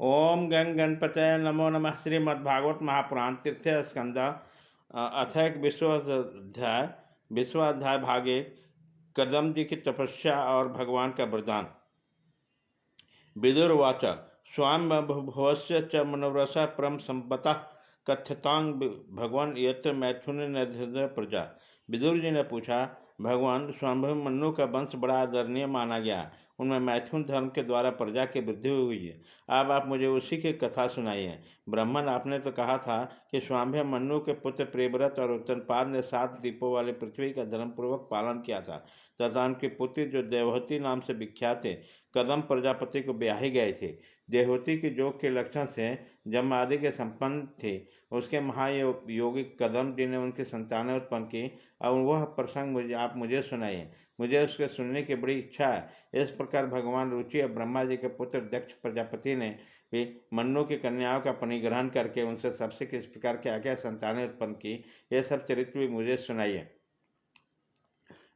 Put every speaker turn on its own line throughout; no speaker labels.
ओम गंग गणपतये नमो नमः। श्रीमद्भागवत महापुराण तृतीय स्कंद अथ विश्वाध्याय भाग 1। कदम जी की तपस्या और भगवान का वरदान। विदुरवाच स्वाम्भुवस्य च मनोरसा परम संपतः कथ्यतांग भगवान यत्र मैथुन निर्धर प्रजा। विदुर जी ने पूछा, भगवान स्वयंभु मनु का वंश बड़ा आदरणीय माना गया, उनमें मैथुन धर्म के द्वारा प्रजा की वृद्धि हुई है। अब आप मुझे उसी की कथा सुनाइए। ब्राह्मण, आपने तो कहा था कि स्वाम्भ्य मनु के पुत्र प्रियव्रत और उत्तनपाद ने 7 द्वीपों वाले पृथ्वी का धर्मपूर्वक पालन किया था तथा उनके पुत्री जो देवहूति नाम से विख्यात थे कदम प्रजापति को ब्याही गए थे। देवहूति के योग के लक्षण से जन्म आदि के संपन्न थे। उसके महायोगी कदम जी ने उनकी संतानें उत्पन्न की। अब वह प्रसंग आप मुझे सुनाइए, मुझे उसके सुनने की बड़ी इच्छा है। इस प्रकार भगवान रुचि और ब्रह्मा जी के पुत्र दक्ष प्रजापति ने भी मन्नु की कन्याओं का परिग्रहण करके उनसे सबसे किस प्रकार क्या क्या संतानें उत्पन्न की, यह सब चरित्र भी मुझे सुनाइए।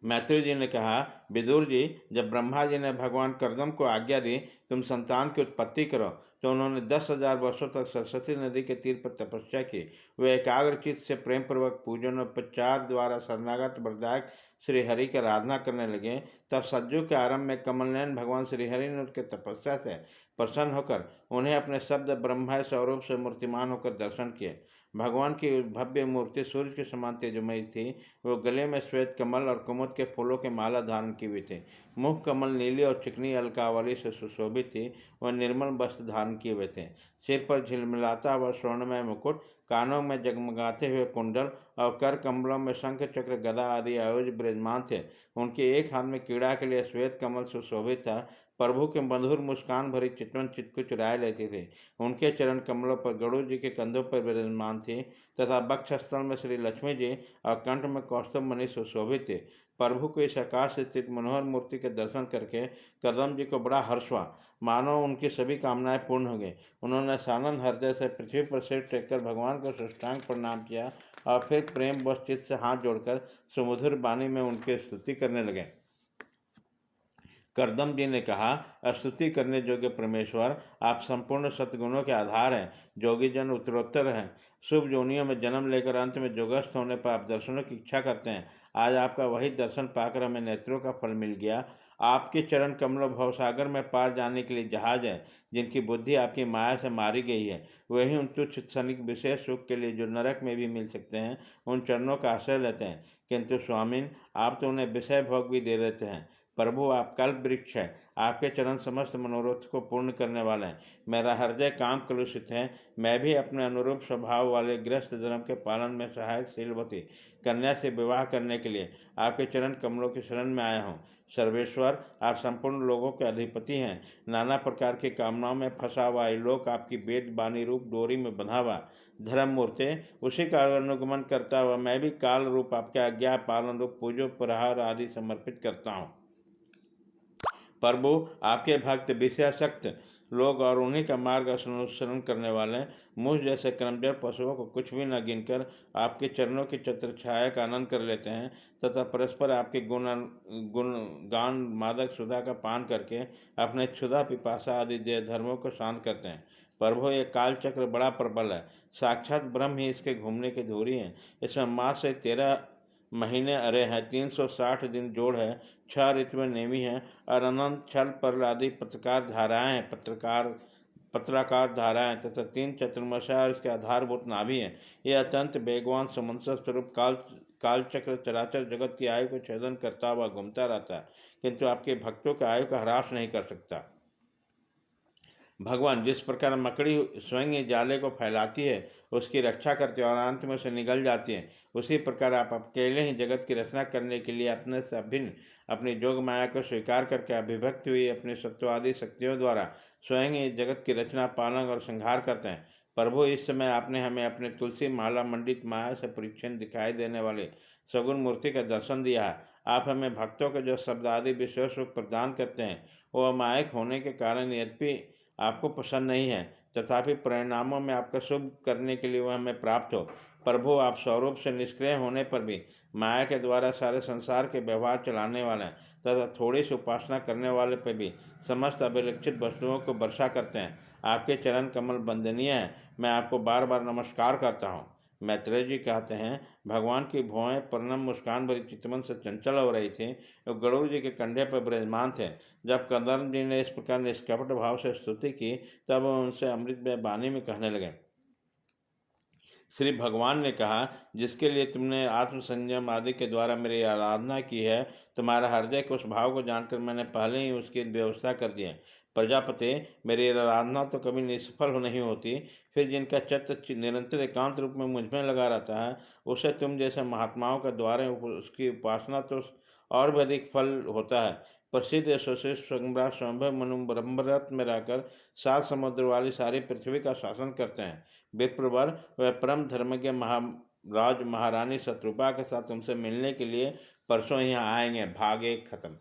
मैत्री जी ने कहा, विदुर जी, जब ब्रह्मा जी ने भगवान कर्दम को आज्ञा दी तुम संतान की उत्पत्ति करो, तो उन्होंने 10,000 वर्षों तक सरस्वती नदी के तीर पर तपस्या की। वे एकाग्रचित से प्रेम पूर्वक पूजन और उपचार द्वारा शरणागत वरदायक श्रीहरि की आराधना करने लगे। तब सज्जु के आरंभ में कमलनयन भगवान श्रीहरि ने उनके तपस्या से प्रसन्न होकर उन्हें अपने शब्द ब्रह्म स्वरूप से मूर्तिमान होकर दर्शन किए। भगवान की भव्य मूर्ति सूर्य के समान तेजमयी थी। वो गले में श्वेत कमल और कुमुद के फूलों के माला धारण किए हुए थे। मुख कमल नीली और चिकनी अलकावली से सुशोभित थी। वह निर्मल वस्त्र धारण किए हुए थे। सिर पर झिलमिलाता हुआ स्वर्णमय मुकुट, कानों में जगमगाते हुए कुंडल और कर कमलों में शंख चक्र गदा आदि आयुध विराजमान थे। उनके एक हाथ में कीड़ा के लिए श्वेत कमल सुशोभित था। प्रभु के मधुर मुस्कान भरी चितवन चित्त को चुराए लेते थे। उनके चरण कमलों पर गरुड़ जी के कंधों पर विराजमान थे तथा वक्षस्थल में श्री लक्ष्मी जी और कंठ में कौस्तुभ मणि सुशोभित थे। प्रभु को इस आकाश स्थित मनोहर मूर्ति के दर्शन करके कदम जी को बड़ा हर्ष हुआ, मानो उनकी सभी कामनाएं पूर्ण हो गई। उन्होंने सानंद हृदय से पृथ्वी पर सिर टेककर भगवान को साष्टांग प्रणाम किया और फिर प्रेम व चित्त से हाथ जोड़कर सुमधुर वाणी में उनकी स्तुति करने लगे। करदम जी ने कहा, स्तुति करने योग्य परमेश्वर, आप संपूर्ण सद्गुणों के आधार हैं। जोगी जन उत्तरोत्तर हैं। शुभ योनियों में जन्म लेकर अंत में जोगस्थ होने पर आप दर्शनों की इच्छा करते हैं। आज आपका वही दर्शन पाकर हमें नेत्रों का फल मिल गया। आपके चरण कमलों भवसागर में पार जाने के लिए जहाज है। जिनकी बुद्धि आपकी माया से मारी गई है, वही उन तुच्छ क्षणिक विशेष सुख के लिए जो नरक में भी मिल सकते हैं उन चरणों का आश्रय लेते हैं। किंतु स्वामिन, आप तो उन्हें विषय भोग भी दे देते हैं। प्रभु, आप कल्प वृक्ष हैं। आपके चरण समस्त मनोरथ को पूर्ण करने वाले हैं। मेरा हृदय काम कलुषित है। मैं भी अपने अनुरूप स्वभाव वाले गृहस्थ धर्म के पालन में सहायक शीलवती कन्या से विवाह करने के लिए आपके चरण कमलों की शरण में आया हूँ। सर्वेश्वर, आप संपूर्ण लोगों के अधिपति हैं। नाना प्रकार की कामनाओं में फंसा हुआ लोक आपकी वेद बानी रूप डोरी में बंधा हुआ धर्म मूर्ति, उसी का अनुगमन करता हुआ मैं भी काल रूप आपके आज्ञा पालन रूप पूजो प्रहार आदि समर्पित करता हूँ। प्रभु, आपके भक्त विषयासक्त लोग और उन्हीं का मार्ग अनुसरण करने वाले मुझ जैसे कर्मजर पशुओं को कुछ भी न गिनकर आपके चरणों की छत्र छाया का आनंद कर लेते हैं तथा परस्पर आपके गुण गान मादक सुधा का पान करके अपने क्षुधा पिपासा आदि देह धर्मों को शांत करते हैं। प्रभु, ये काल चक्र बड़ा प्रबल है। साक्षात ब्रह्म ही इसके घूमने की धुरी है। इसमें मास से 13 महीने अरे हैं, 360 दिन जोड़ है, 6 ऋतुएं नेमी हैं और अनंत छल पर आदि पत्राकार धाराएं तथा 3 चतुर्मशा और इसके आधारभूत नाभि हैं। यह अत्यंत वेगवान समुद्र स्वरूप कालचक्र चराचर जगत की आयु को छेदन करता हुआ घूमता रहता है, किंतु आपके भक्तों की आयु का ह्रास नहीं कर सकता। भगवान, जिस प्रकार मकड़ी स्वयं ही जाले को फैलाती है, उसकी रक्षा करती है और अंत में उसे निगल जाती है, उसी प्रकार आप अकेले ही जगत की रचना करने के लिए अपने से अभिन्न अपनी जोग माया को स्वीकार करके अभिभक्त हुई अपने सत्वादि शक्तियों द्वारा स्वयं ही जगत की रचना पालन और संहार करते हैं। प्रभु, इस समय आपने हमें अपने तुलसी माला मंडित माया से परिच्छिन्न दिखाई देने वाले सगुण मूर्ति का दर्शन दिया है। आप हमें भक्तों के जो शब्द आदि विशेष सुख प्रदान करते हैं, वह अमायक होने के कारण यद्यपि आपको पसंद नहीं है, तथापि परिणामों में आपका शुभ करने के लिए वह हमें प्राप्त हो। प्रभु, आप स्वरूप से निष्क्रिय होने पर भी माया के द्वारा सारे संसार के व्यवहार चलाने वाले हैं तथा थोड़ी सी उपासना करने वाले पर भी समस्त अभिलक्षित वस्तुओं को वर्षा करते हैं। आपके चरण कमल वंदनीय हैं, मैं आपको बार बार नमस्कार करता हूँ। मैत्रेय जी कहते हैं, भगवान की भुआएं परनम मुस्कान भरी चितवन से चंचल हो रही थी। वो गरुड़ जी के कंधे पर विराजमान थे। जब कंदर्प जी ने इस प्रकार निष्कपट भाव से स्तुति की, तब वो उनसे अमृत में वाणी में कहने लगे। श्री भगवान ने कहा, जिसके लिए तुमने आत्मसंयम आदि के द्वारा मेरी आराधना की है, तुम्हारा हृदय के उस भाव को जानकर मैंने पहले ही उसकी व्यवस्था कर दी है। प्रजापति, मेरी आराधना तो कभी निष्फल नहीं होती, फिर जिनका चित्त निरंतर एकांत रूप में मुझ में लगा रहता है, उसे तुम जैसे महात्माओं के द्वारा उसकी उपासना तो और भी अधिक फल होता है। प्रसिद्ध यशस्वी सम्राट स्वयंभव मनु ब्रह्मरथ में रहकर 7 समुद्र वाली सारी पृथ्वी का शासन करते हैं। विप्रवर, वह परम धर्मज्ञ महाराज महारानी शत्रुपा के साथ तुमसे मिलने के लिए परसों यहाँ आएंगे। भाग 1 खत्म।